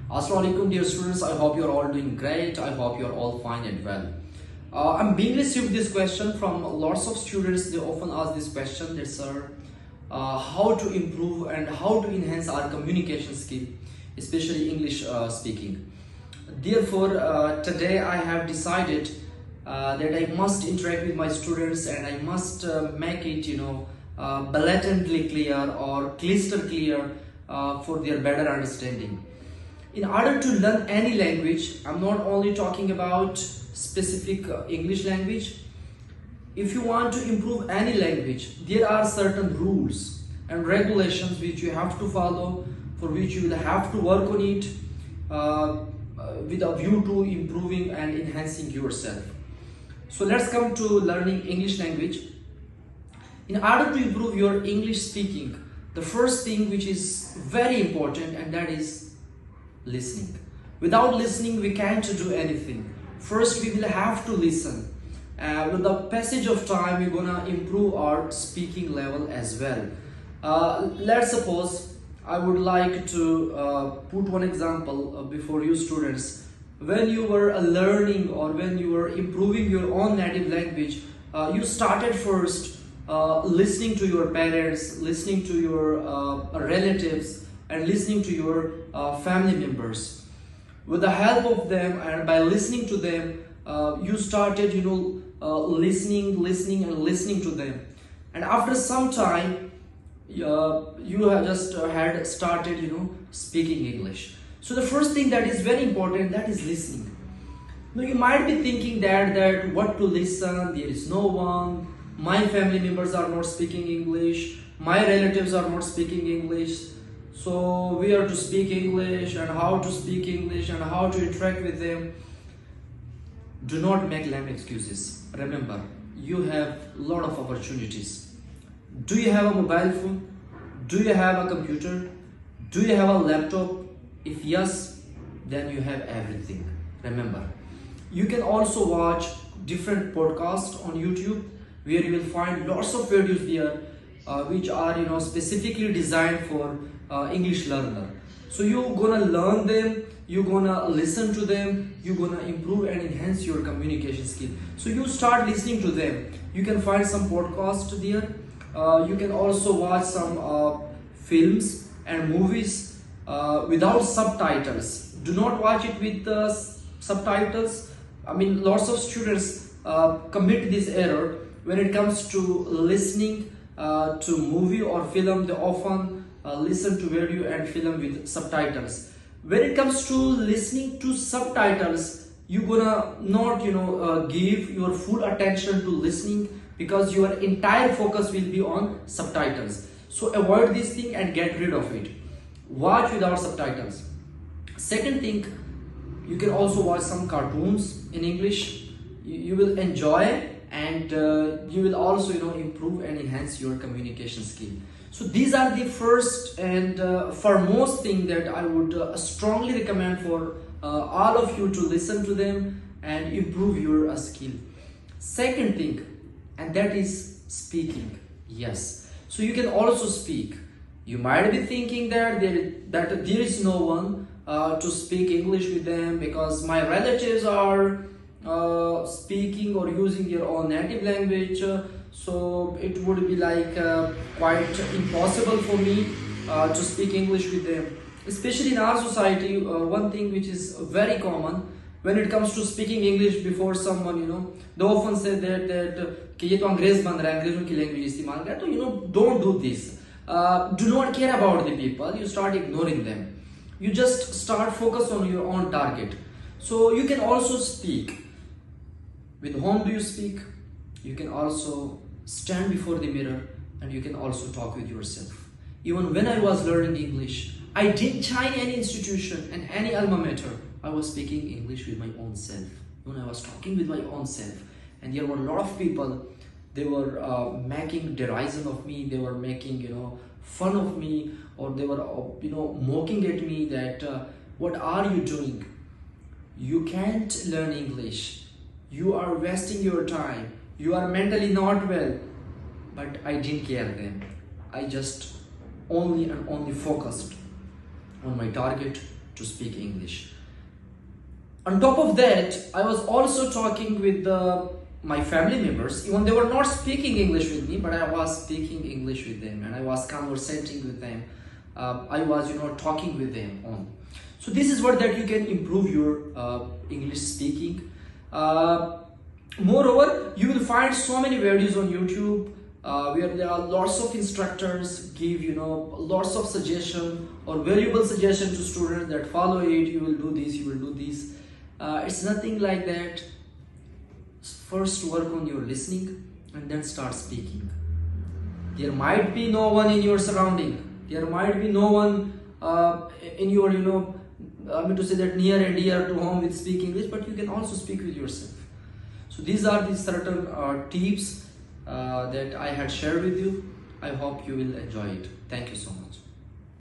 Assalamu alaikum dear students, I hope you're all doing great. I hope you're all fine and well. I'm being received this question from lots of students. They often ask this question that sir, how to improve and how to enhance our communication skill, especially English speaking. Therefore, today I have decided that I must interact with my students and I must make it, blatantly clear or crystal clear for their better understanding. In order to learn any language, I'm not only talking about specific English language. If you want to improve any language, there are certain rules and regulations which you have to follow, for which you will have to work on it with a view to improving and enhancing yourself. So let's come to learning English language. In order to improve your English speaking, the first thing which is very important, and that is listening. Without listening, we can't do anything. First, we will have to listen. With the passage of time, we're gonna improve our speaking level as well. Let's suppose I would like to put one example before you students. When you were learning or when you were improving your own native language, you started first listening to your parents, listening to your relatives, and listening to your family members. With the help of them and by listening to them, you started, listening to them. And after some time, you have just had started, speaking English. So the first thing that is very important, that is listening. Now you might be thinking that what to listen, there is no one, my family members are not speaking English, my relatives are not speaking English, so we are to speak English and how to speak English and how to interact with them. Do not make lame excuses. Remember, you have a lot of opportunities. Do you have a mobile phone? Do you have a computer? Do you have a laptop? If yes, then you have everything. Remember, you can also watch different podcasts on YouTube where you will find lots of videos there which are specifically designed for English learner. So you're gonna learn them, you're gonna listen to them, you're gonna improve and enhance your communication skill. So you start listening to them. You can find some podcasts there. You can also watch some films and movies without subtitles. Do not watch it with subtitles. I mean, lots of students commit this error when it comes to listening to movie or film. They often listen to video and film with subtitles. When it comes to listening to subtitles, you're gonna not give your full attention to listening because your entire focus will be on subtitles. So avoid this thing and get rid of it. Watch without subtitles. Second thing, you can also watch some cartoons in English. You will enjoy and you will also improve and enhance your communication skill. So these are the first and foremost thing that I would strongly recommend for all of you to listen to them and improve your skill. Second thing, and that is speaking. Yes, so you can also speak. You might be thinking that there is no one to speak English with them because my relatives are speaking or using their own native language, so it would be like quite impossible for me to speak English with them. Especially in our society, one thing which is very common when it comes to speaking English before someone, they often say that कि ये तो अंग्रेज बन रहा है, अंग्रेजों की language इस्तेमाल कर, तो don't do this. Do not care about the people. You start ignoring them. You just start focus on your own target. So you can also speak. With whom do you speak? You can also stand before the mirror and you can also talk with yourself. Even when I was learning English, I didn't join any institution and any alma mater. I was speaking English with my own self. When I was talking with my own self, and there were a lot of people, they were making derision of me, they were making fun of me, or they were mocking at me that what are you doing? You can't learn English. You are wasting your time. You are mentally not well. But I didn't care then. I just only focused on my target to speak English. On top of that, I was also talking with my family members. Even they were not speaking English with me, but I was speaking English with them, and I was conversating with them. I was, talking with them on. So this is what that you can improve your English speaking. Moreover, you will find so many videos on YouTube where there are lots of instructors give lots of suggestion or valuable suggestion to students that follow it. You will do this, you will do this. It's nothing like that. First work on your listening and then start speaking. There might be no one in your surrounding. There might be no one in your I mean to say that near and dear to home with speak English, but you can also speak with yourself. So these are the certain tips that I had shared with you. I hope you will enjoy it. Thank you so much.